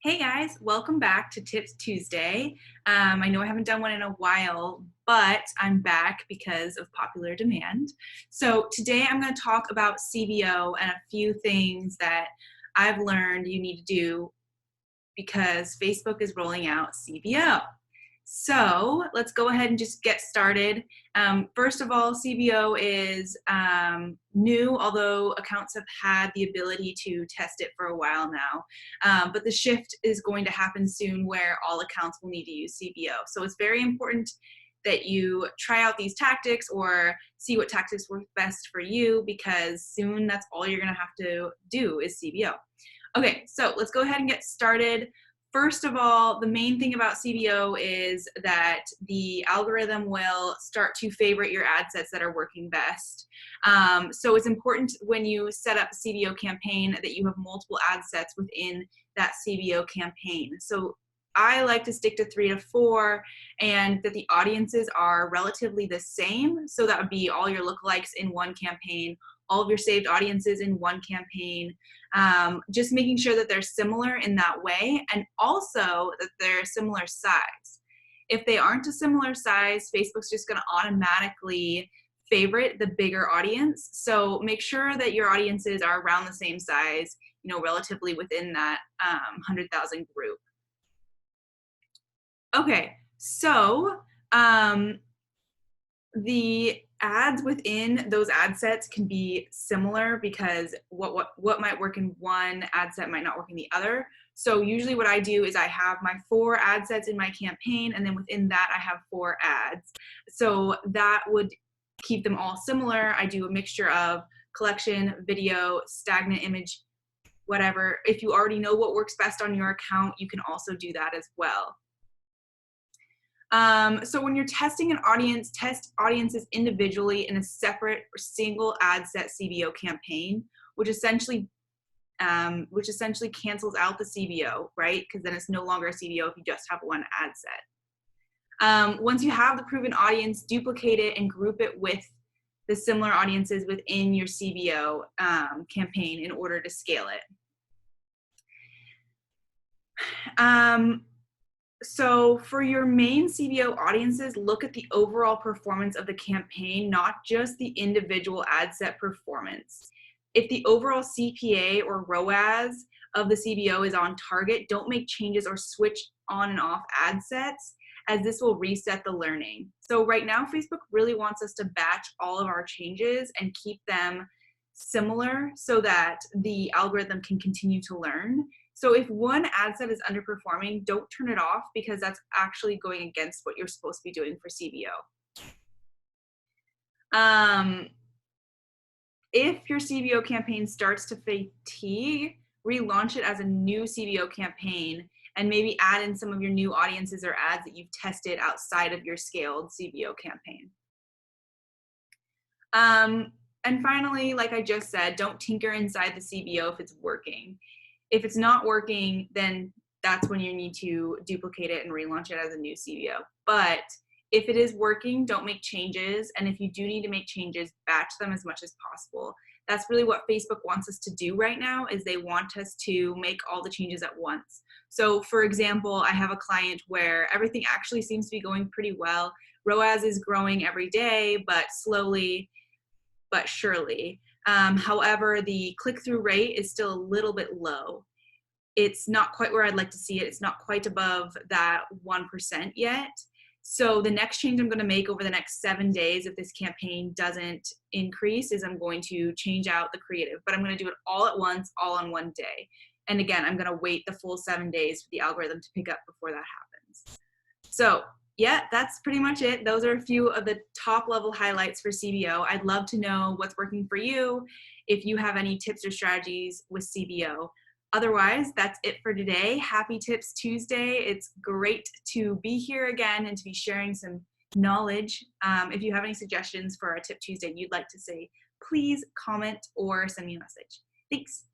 Hey guys, welcome back to Tips Tuesday. I know I haven't done one in a while, but I'm back because of popular demand. So today I'm going to talk about CBO and a few things that I've learned you need to do because Facebook is rolling out CBO. So let's go ahead and just get started. First of all, CBO is new, although accounts have had the ability to test it for a while now. But the shift is going to happen soon where all accounts will need to use CBO. So it's very important that you try out these tactics or see what tactics work best for you, because soon that's all you're going to have to do is CBO. Okay, so let's go ahead and get started. First of all, the main thing about CBO is that the algorithm will start to favorite your ad sets that are working best. So it's important when you set up a CBO campaign that you have multiple ad sets within that CBO campaign. So I like to stick to 3 to 4 and that the audiences are relatively the same. So that would be all your lookalikes in one campaign, all of your saved audiences in one campaign, just making sure that they're similar in that way, and also that they're similar size. If they aren't a similar size, Facebook's just going to automatically favorite the bigger audience. So make sure that your audiences are around the same size, relatively within that 100,000 group. Okay, so the ads within those ad sets can be similar because what might work in one ad set might not work in the other. So usually what I do is I have my 4 ad sets in my campaign, and then within that I have 4 ads. So that would keep them all similar. I do a mixture of collection, video, stagnant image, whatever. If you already know what works best on your account, you can also do that as well. So when you're testing an audience, test audiences individually in a separate or single ad set CBO campaign, which essentially cancels out the CBO, right? Because then it's no longer a CBO if you just have one ad set. Once you have the proven audience, duplicate it and group it with the similar audiences within your CBO campaign in order to scale it. So for your main CBO audiences, look at the overall performance of the campaign, not just the individual ad set performance. If the overall CPA or ROAS of the CBO is on target, don't make changes or switch on and off ad sets, as this will reset the learning. So right now, Facebook really wants us to batch all of our changes and keep them similar so that the algorithm can continue to learn. So if one ad set is underperforming, don't turn it off, because that's actually going against what you're supposed to be doing for CBO. If your CBO campaign starts to fatigue, relaunch it as a new CBO campaign and maybe add in some of your new audiences or ads that you've tested outside of your scaled CBO campaign. And finally, like I just said, don't tinker inside the CBO if it's working. If it's not working, then that's when you need to duplicate it and relaunch it as a new CBO. But if it is working, don't make changes. And if you do need to make changes, batch them as much as possible. That's really what Facebook wants us to do right now, is they want us to make all the changes at once. So for example, I have a client where everything actually seems to be going pretty well. ROAS is growing every day, but slowly but surely. However, the click-through rate is still a little bit low. It's not quite where I'd like to see it. It's not quite above that 1% yet. So the next change I'm going to make over the next 7 days, if this campaign doesn't increase, is I'm going to change out the creative, but I'm going to do it all at once, all on one day. And again, I'm going to wait the full 7 days for the algorithm to pick up before that happens. So yeah, that's pretty much it. Those are a few of the top level highlights for CBO. I'd love to know what's working for you, if you have any tips or strategies with CBO. Otherwise, that's it for today. Happy Tips Tuesday. It's great to be here again and to be sharing some knowledge. If you have any suggestions for a Tip Tuesday you'd like to say, please comment or send me a message. Thanks.